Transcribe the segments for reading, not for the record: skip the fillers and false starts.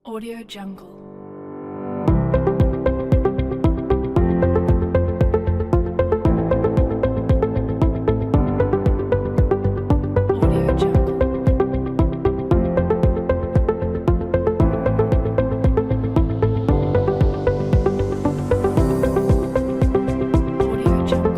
Audio Jungle. Audio Jungle. Audio Jungle. Audio Jungle.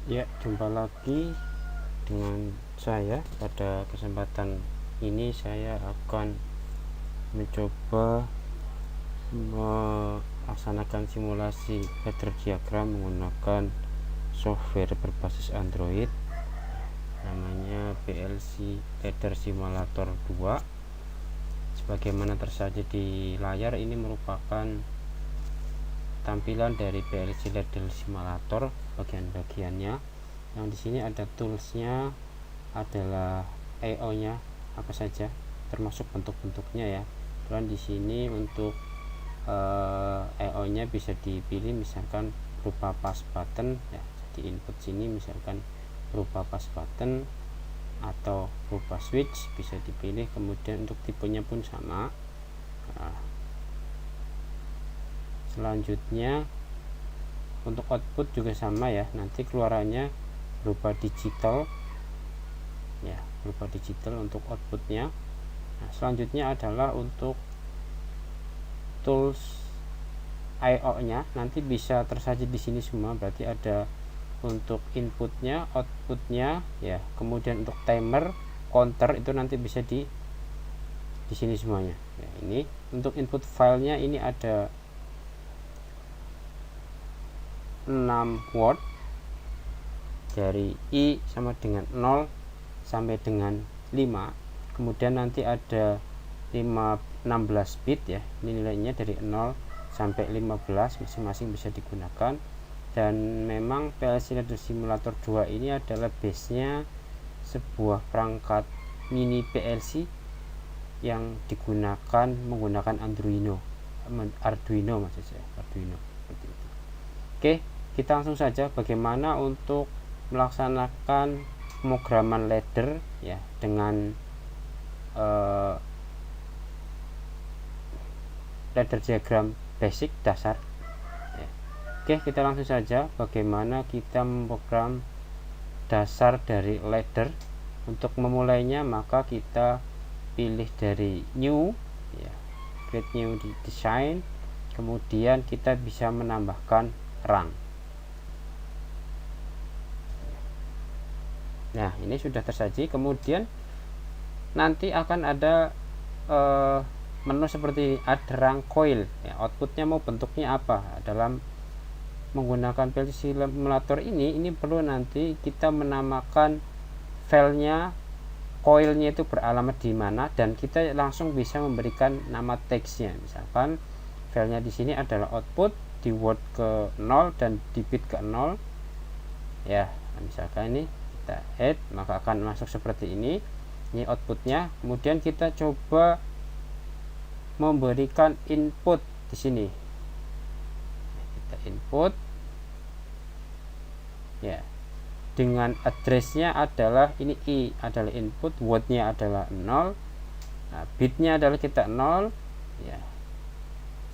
Ya, jumpa lagi dengan saya. Pada kesempatan ini saya akan mencoba melaksanakan simulasi ladder diagram menggunakan software berbasis Android, namanya PLC Ladder Simulator 2. Sebagaimana tersaji di layar, ini merupakan tampilan dari PLC Ladder Simulator. Bagian-bagiannya yang di sini ada toolsnya, adalah I/O nya apa saja, termasuk bentuk-bentuknya ya. Dan di sini untuk I/O nya bisa dipilih misalkan berupa pass button ya, di input sini misalkan berupa pass button atau berupa switch bisa dipilih. Kemudian untuk tipenya pun sama. Nah, selanjutnya untuk output juga sama ya, nanti keluarannya berupa digital ya, berupa digital untuk outputnya. Nah, selanjutnya adalah untuk tools I/O nya, nanti bisa tersaji di sini semua, berarti ada untuk inputnya, outputnya ya, kemudian untuk timer, counter itu nanti bisa di sini semuanya ya. Ini untuk input filenya, ini ada 6 word dari I sama dengan 0 sampai dengan 5. Kemudian nanti ada 16 bit ya, ini nilainya dari 0 sampai 15 masing-masing bisa digunakan. Dan memang PLC Ladder Simulator 2 ini adalah base nya sebuah perangkat mini PLC yang digunakan menggunakan Arduino maksud saya, Arduino seperti itu. Oke, kita langsung saja bagaimana untuk melaksanakan pemrograman ladder ya dengan ladder diagram basic dasar ya. Oke, kita langsung saja bagaimana kita memprogram dasar dari ladder. Untuk memulainya maka kita pilih dari new ya, create new design, kemudian kita bisa menambahkan run. Nah, ini sudah tersaji. Kemudian nanti akan ada menu seperti add run coil ya, outputnya mau bentuknya apa. Dalam menggunakan PLC Simulator ini perlu nanti kita menamakan filenya, coilnya itu beralamat di mana, dan kita langsung bisa memberikan nama teksnya. Misalkan filenya di sini adalah output di word ke 0 dan di bit ke 0 ya. Nah, misalkan ini kita add, maka akan masuk seperti ini. Ini outputnya. Kemudian kita coba memberikan input di sini. Kita input ya, dengan addressnya adalah ini I adalah input, wordnya adalah 0, nah, bitnya adalah kita 0 ya.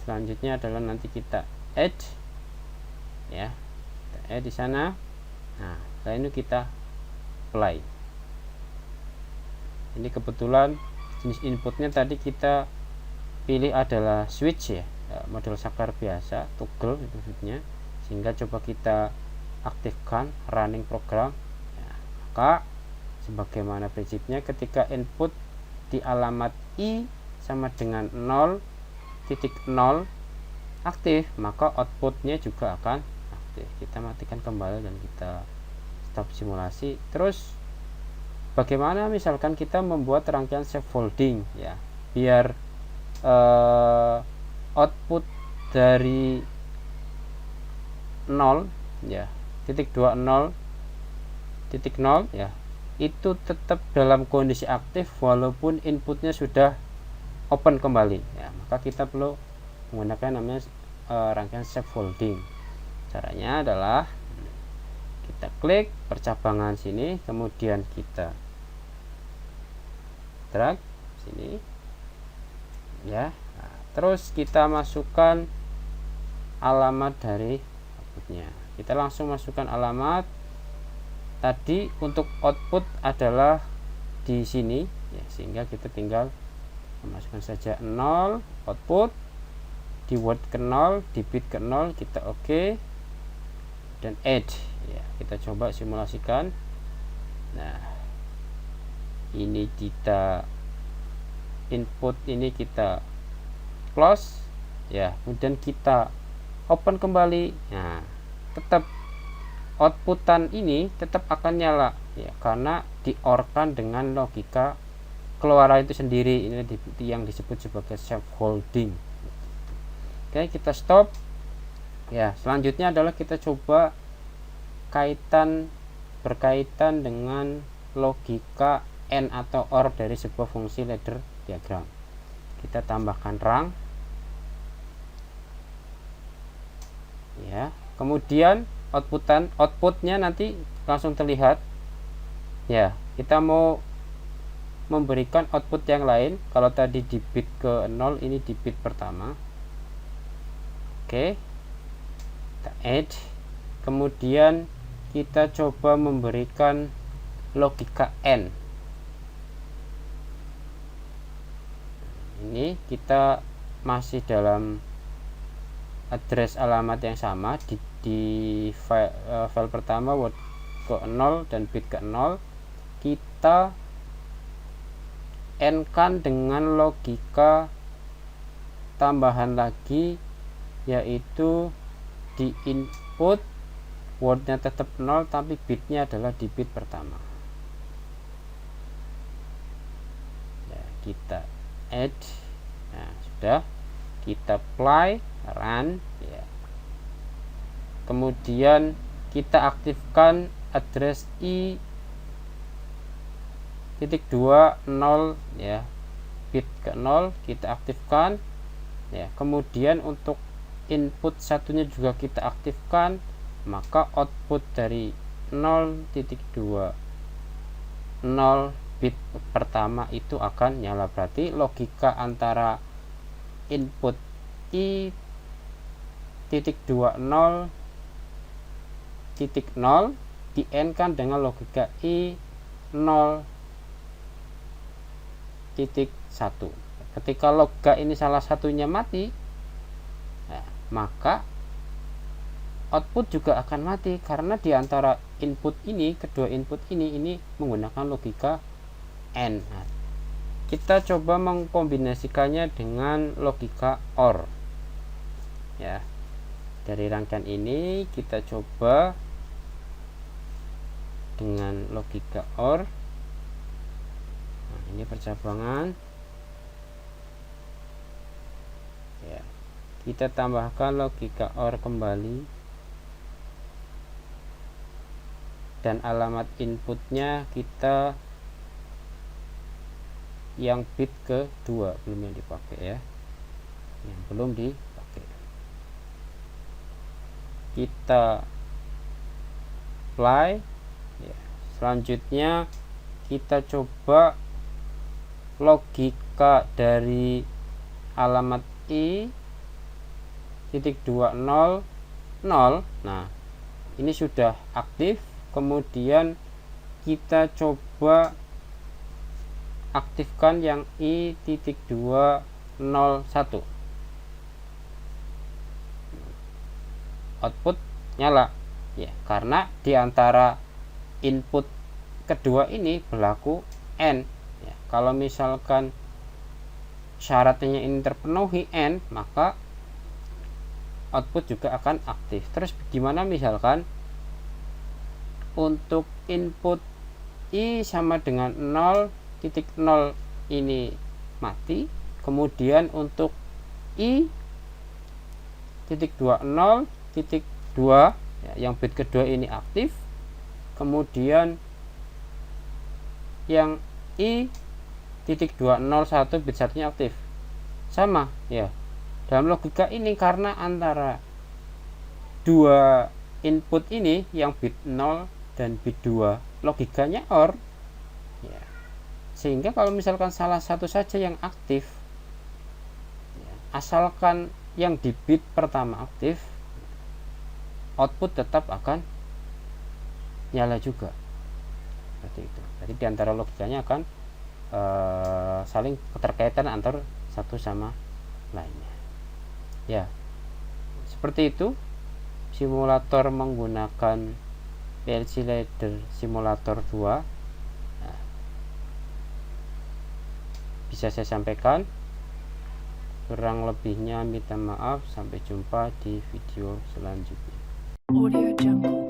Selanjutnya adalah nanti kita add ya, kita add di sana. Nah, setelah ini kita play. Ini kebetulan jenis inputnya tadi kita pilih adalah switch ya, model saklar biasa, toggle itu maksudnya, sehingga coba kita aktifkan running program ya. Maka sebagaimana prinsipnya, ketika input di alamat I sama dengan 0.0 aktif, maka outputnya juga akan aktif. Kita matikan kembali dan kita stop simulasi. Terus bagaimana misalkan kita membuat rangkaian scaffolding ya, biar output dari 0 ya, titik 20 titik 0 ya, itu tetap dalam kondisi aktif walaupun inputnya sudah open kembali ya, maka kita perlu menggunakan namanya rangkaian scaffolding. Caranya adalah kita klik percabangan sini, kemudian kita drag sini ya. Nah, terus kita masukkan alamat dari outputnya. Kita langsung masukkan alamat tadi. Untuk output adalah di sini ya, sehingga kita tinggal memasukkan saja 0 output, di word ke 0, di bit ke 0, kita oke, dan add ya. Kita coba simulasikan. Nah, ini kita input ini kita close ya, kemudian kita open kembali. Nah, tetap outputan ini tetap akan nyala ya, karena di-OR-kan dengan logika keluaran itu sendiri. Ini yang disebut sebagai scaffolding. Oke, kita stop ya. Selanjutnya adalah kita coba berkaitan dengan logika AND atau OR dari sebuah fungsi ladder diagram. Kita tambahkan rang ya, kemudian outputnya nanti langsung terlihat ya. Kita mau memberikan output yang lain. Kalau tadi di bit ke 0, ini di bit pertama. Oke, kita add, kemudian kita coba memberikan logika AND. Ini kita masih dalam address alamat yang sama di file pertama word ke 0 dan bit ke 0. Kita AND-kan dengan logika tambahan lagi, yaitu di input wordnya tetap 0 tapi bitnya adalah di bit pertama ya. Kita add, nah sudah, kita play run ya. Kemudian kita aktifkan address i.20 ya, bit ke 0 kita aktifkan ya. Kemudian untuk input satunya juga kita aktifkan, maka output dari 0.20 bit pertama itu akan nyala. Berarti logika antara input i.20.0 di AND kan dengan logika i0.1. Ketika logika ini salah satunya mati, nah, maka output juga akan mati, karena diantara input ini, kedua input ini menggunakan logika AND. Nah, kita coba mengkombinasikannya dengan logika OR ya. Dari rangkaian ini kita coba dengan logika OR. Nah, ini percabangan ya, kita tambahkan logika OR kembali, dan alamat inputnya kita yang bit ke 2, belum yang dipakai ya, yang belum dipakai. Kita apply ya. Selanjutnya kita coba logika dari alamat i.20.0. Nah, ini sudah aktif. Kemudian kita coba aktifkan yang i.201. Output nyala ya, karena diantara input kedua ini berlaku AND ya. Kalau misalkan syaratnya ini terpenuhi AND, maka output juga akan aktif. Terus gimana misalkan untuk input i sama dengan 0.0 ini mati, kemudian untuk i.20.2 ya, yang bit kedua ini aktif, kemudian yang I.201 bit 1 nya aktif. Sama ya. Dalam logika ini karena antara dua input ini yang bit 0 dan bit 2 logikanya OR ya. Sehingga kalau misalkan salah satu saja yang aktif ya, asalkan yang di bit pertama aktif, output tetap akan nyala juga. Seperti itu. Jadi diantara logikanya akan saling keterkaitan antar satu sama lainnya. Ya, seperti itu simulator menggunakan PLC Ladder Simulator 2. Nah, bisa saya sampaikan. Kurang lebihnya minta maaf. Sampai jumpa di video selanjutnya. Audio Jungle.